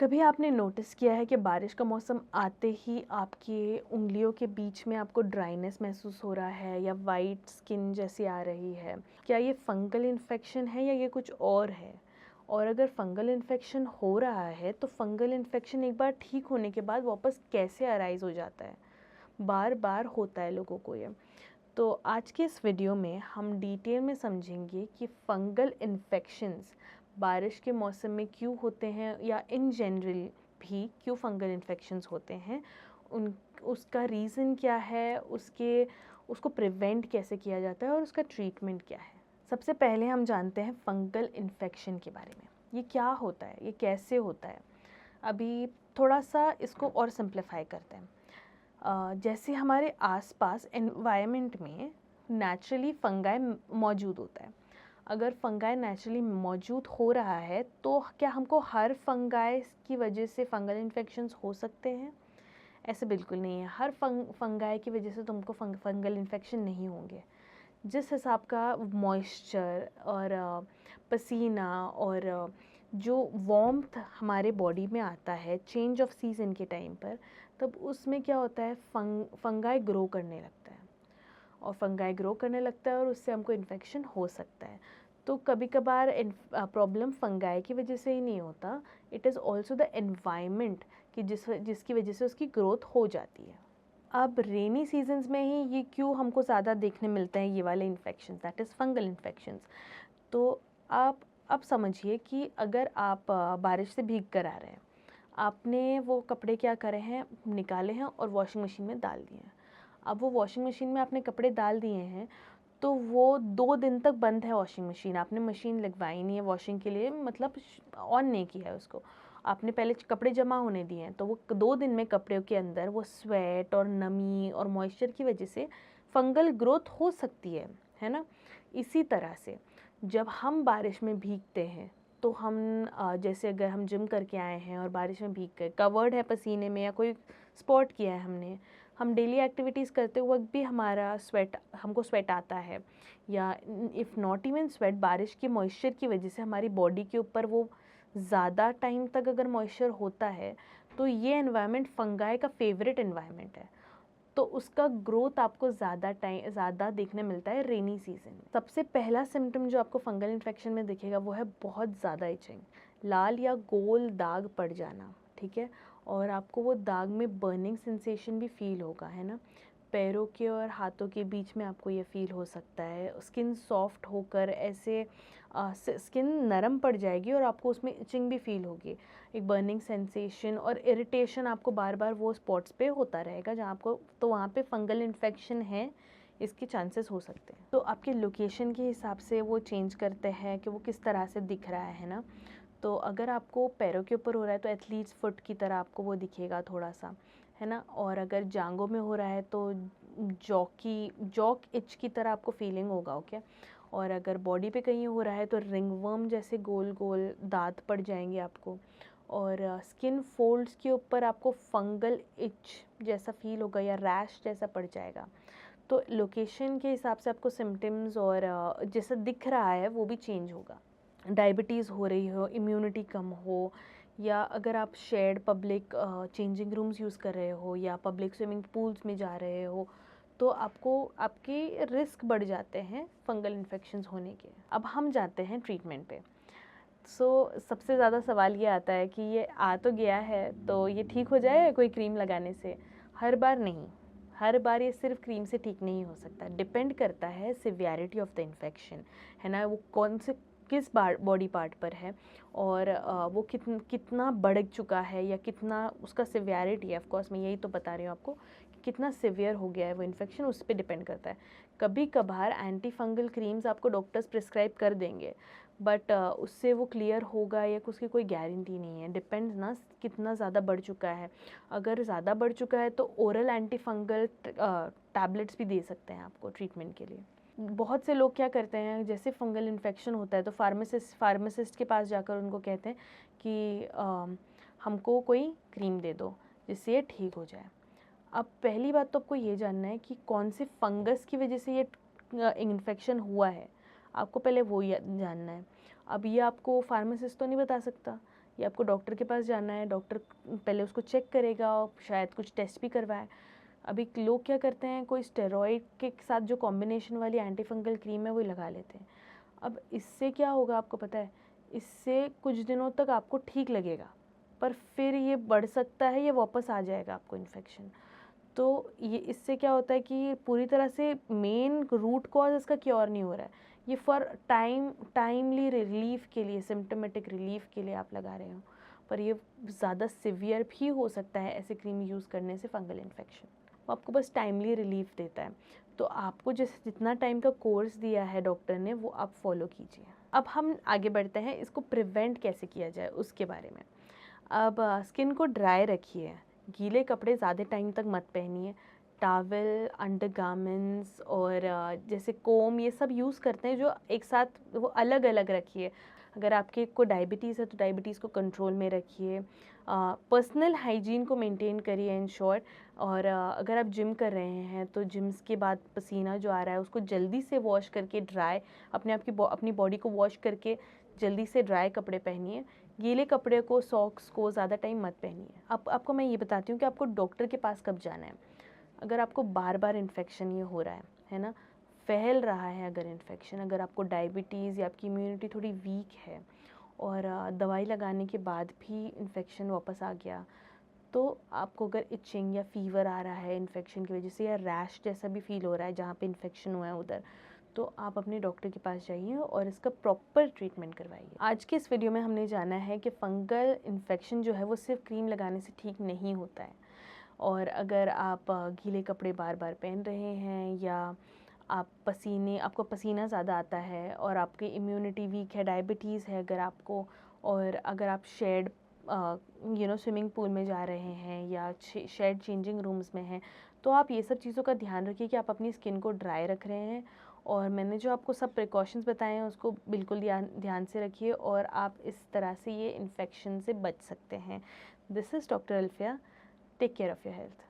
कभी आपने नोटिस किया है कि बारिश का मौसम आते ही आपकी उंगलियों के बीच में आपको ड्राइनेस महसूस हो रहा है या वाइट स्किन जैसी आ रही है? क्या ये फंगल इन्फेक्शन है या ये कुछ और है? और अगर फंगल इन्फेक्शन हो रहा है तो फंगल इन्फेक्शन एक बार ठीक होने के बाद वापस कैसे अराइज़ हो जाता है? बार-बार होता है लोगों को ये। तो आज के इस वीडियो में हम डिटेल में समझेंगे कि फंगल इन्फेक्शंस बारिश के मौसम में क्यों होते हैं या इन जनरल भी क्यों फंगल इन्फेक्शंस होते हैं, उन उसका रीज़न क्या है, उसको प्रिवेंट कैसे किया जाता है और उसका ट्रीटमेंट क्या है। सबसे पहले हम जानते हैं फंगल इन्फेक्शन के बारे में। ये क्या होता है, ये कैसे होता है? अभी थोड़ा सा इसको और सिंप्लीफाई करते हैं। जैसे हमारे आसपास एनवायरनमेंट में नेचुरली फंगाई मौजूद होता है। अगर फंगाई नेचुरली मौजूद हो रहा है तो क्या हमको हर फंगाई की वजह से फंगल इन्फेक्शंस हो सकते हैं? ऐसे बिल्कुल नहीं है। हर फंगाई की वजह से तुमको फंगल इन्फेक्शन नहीं होंगे। जिस हिसाब का मॉइस्चर और पसीना और जो वार्मथ हमारे बॉडी में आता है चेंज ऑफ सीज़न के टाइम पर, तब उसमें क्या होता है, फंगाई ग्रो करने लगता है और फंगाई ग्रो करने लगता है और उससे हमको इन्फेक्शन हो सकता है। तो कभी कभार प्रॉब्लम फंगाई की वजह से ही नहीं होता, it is also the environment कि जिसकी वजह से उसकी ग्रोथ हो जाती है। अब रेनी सीजन्स में ही ये क्यों हमको ज़्यादा देखने मिलते हैं ये वाले infections, that is fungal infections. तो आप अब समझिए कि अगर आप बारिश से भीग कर आ रहे हैं, आपने वो कपड़े क्या करे हैं, निकाले हैं और वॉशिंग मशीन में डाल दिए हैं। अब वो वॉशिंग मशीन में आपने कपड़े डाल दिए हैं तो वो 2 दिन तक बंद है वॉशिंग मशीन, आपने मशीन लगवाई नहीं है वॉशिंग के लिए, मतलब ऑन नहीं किया है उसको। आपने पहले कपड़े जमा होने दिए हैं तो वो 2 दिन में कपड़ों के अंदर वो स्वेट और नमी और मॉइस्चर की वजह से फंगल ग्रोथ हो सकती है ना? इसी तरह से जब हम बारिश में भीगते हैं तो हम जैसे अगर हम जिम करके आए हैं और बारिश में भीग गए, कवर्ड है पसीने में या कोई स्पॉट किया है हमने, हम डेली एक्टिविटीज़ करते वक्त भी हमको स्वेट आता है, या इफ़ नॉट इवन स्वेट, बारिश के मॉइस्चर की वजह से हमारी बॉडी के ऊपर वो ज़्यादा टाइम तक अगर मॉइस्चर होता है तो ये एनवायरनमेंट फंगाई का फेवरेट एनवायरनमेंट है। तो उसका ग्रोथ आपको ज़्यादा देखने मिलता है रेनी सीजन में। सबसे पहला सिम्टम जो आपको फंगल इन्फेक्शन में दिखेगा वो है बहुत ज़्यादा इचिंग, लाल या गोल दाग पड़ जाना, ठीक है? और आपको वो दाग में बर्निंग सेंसेशन भी फील होगा, है ना? पैरों के और हाथों के बीच में आपको ये फील हो सकता है। स्किन सॉफ्ट होकर ऐसे स्किन नरम पड़ जाएगी और आपको उसमें इचिंग भी फील होगी। एक बर्निंग सेंसेशन और इरिटेशन आपको बार बार वो स्पॉट्स पे होता रहेगा जहाँ आपको, तो वहाँ पे फंगल इन्फेक्शन है, इसके चांसेस हो सकते हैं। तो आपके लोकेशन के हिसाब से वो चेंज करते हैं कि वो किस तरह से दिख रहा है ना? तो अगर आपको पैरों के ऊपर हो रहा है तो एथलीट्स फुट की तरह आपको वो दिखेगा थोड़ा सा, है ना? और अगर जांघों में हो रहा है तो जॉक इच की तरह आपको फीलिंग होगा, ओके? और अगर बॉडी पे कहीं हो रहा है तो रिंगवर्म जैसे गोल गोल दांत पड़ जाएंगे आपको, और स्किन फोल्ड्स के ऊपर आपको फंगल इच जैसा फील होगा या रैश जैसा पड़ जाएगा। तो लोकेशन के हिसाब से आपको सिम्टम्स और जैसा दिख रहा है वो भी चेंज होगा। डायबिटीज़ हो रही हो, इम्यूनिटी कम हो, या अगर आप shared public changing rooms use कर रहे हो या पब्लिक स्विमिंग पूल्स में जा रहे हो, तो आपके रिस्क बढ़ जाते हैं फंगल इन्फेक्शंस होने के। अब हम जाते हैं ट्रीटमेंट पे। सबसे ज़्यादा सवाल ये आता है कि ये आ तो गया है तो ये ठीक हो जाएगा कोई क्रीम लगाने से? हर बार नहीं, हर बार ये सिर्फ क्रीम से ठीक नहीं हो सकता। डिपेंड करता है सिवियरिटी ऑफ द इन्फेक्शन, है ना? वो कौन से किस बॉडी पार्ट पर है और वो कितना बढ़ चुका है या कितना उसका सिवियरिटी है। ऑफ कोर्स मैं यही तो बता रही हूँ आपको कि कितना सिवियर हो गया है वो इन्फेक्शन, उस पर डिपेंड करता है। कभी कभार एंटी फंगल क्रीम्स आपको डॉक्टर्स प्रिस्क्राइब कर देंगे, बट उससे वो क्लियर होगा या उसकी कोई गारंटी नहीं है। डिपेंड्स ना कितना ज़्यादा बढ़ चुका है। अगर ज़्यादा बढ़ चुका है तो ओरल एंटी फंगल टैबलेट्स भी दे सकते हैं आपको ट्रीटमेंट के लिए। बहुत से लोग क्या करते हैं, जैसे फंगल इन्फेक्शन होता है तो फार्मासिस्ट के पास जाकर उनको कहते हैं कि हमको कोई क्रीम दे दो जिससे ये ठीक हो जाए। अब पहली बात तो आपको ये जानना है कि कौन से फंगस की वजह से ये इन्फेक्शन हुआ है, आपको पहले वो जानना है। अब ये आपको फार्मासिस्ट तो नहीं बता सकता या आपको डॉक्टर के पास जाना है, डॉक्टर पहले उसको चेक करेगा और शायद कुछ टेस्ट भी करवाए। अभी लोग क्या करते हैं, कोई स्टेरॉइड के साथ जो कॉम्बिनेशन वाली एंटी फंगल क्रीम है वो लगा लेते हैं। अब इससे क्या होगा आपको पता है, इससे कुछ दिनों तक आपको ठीक लगेगा, पर फिर ये बढ़ सकता है, ये वापस आ जाएगा आपको इन्फेक्शन। तो ये इससे क्या होता है कि पूरी तरह से मेन रूट कॉज इसका क्योर नहीं हो रहा है, ये फॉर टाइमली रिलीफ के लिए, सिम्टोमेटिक रिलीफ के लिए आप लगा रहे हो, पर ये ज़्यादा सिवियर भी हो सकता है ऐसे क्रीम यूज़ करने से फंगल इन्फेक्शन। वो आपको बस टाइमली रिलीफ देता है। तो आपको जितना टाइम का कोर्स दिया है डॉक्टर ने वो आप फॉलो कीजिए। अब हम आगे बढ़ते हैं, इसको प्रिवेंट कैसे किया जाए उसके बारे में। अब स्किन को ड्राई रखिए, गीले कपड़े ज़्यादा टाइम तक मत पहनिए। टावल, अंडरगारमेंट्स और जैसे कोम ये सब यूज़ करते हैं जो एक साथ, वो अलग अलग रखिए। अगर आपके को डायबिटीज़ है तो डायबिटीज़ को कंट्रोल में रखिए। पर्सनल हाइजीन को मेंटेन करिए इन शॉर्ट। और अगर आप जिम कर रहे हैं तो जिम्स के बाद पसीना जो आ रहा है उसको जल्दी से वॉश करके ड्राई, अपनी बॉडी को वॉश करके जल्दी से ड्राई कपड़े पहनिए। गीले कपड़े को, सॉक्स को ज़्यादा टाइम मत पहनिए। अब आपको मैं ये बताती हूँ कि आपको डॉक्टर के पास कब जाना है। अगर आपको बार बार इन्फेक्शन ये हो रहा है ना, फैल रहा है अगर इन्फेक्शन, अगर आपको डायबिटीज़ या आपकी इम्यूनिटी थोड़ी वीक है और दवाई लगाने के बाद भी इन्फेक्शन वापस आ गया, तो आपको अगर इचिंग या फीवर आ रहा है इन्फेक्शन की वजह से, या रैश जैसा भी फील हो रहा है जहाँ पे इन्फेक्शन हुआ है उधर, तो आप अपने डॉक्टर के पास जाइए और इसका प्रॉपर ट्रीटमेंट करवाइए। आज के इस वीडियो में हमने जाना है कि फंगल इन्फेक्शन जो है वो सिर्फ क्रीम लगाने से ठीक नहीं होता है। और अगर आप गीले कपड़े बार बार पहन रहे हैं, या आपको पसीना ज़्यादा आता है और आपकी इम्यूनिटी वीक है, डायबिटीज़ है अगर आपको, और अगर आप शेड स्विमिंग पूल में जा रहे हैं या शेड चेंजिंग रूम्स में हैं, तो आप ये सब चीज़ों का ध्यान रखिए कि आप अपनी स्किन को ड्राई रख रहे हैं। और मैंने जो आपको सब प्रिकॉशंस बताए हैं उसको बिल्कुल ध्यान से रखिए, और आप इस तरह से ये इन्फेक्शन से बच सकते हैं। This is doctor Alfiya. Take care of your health.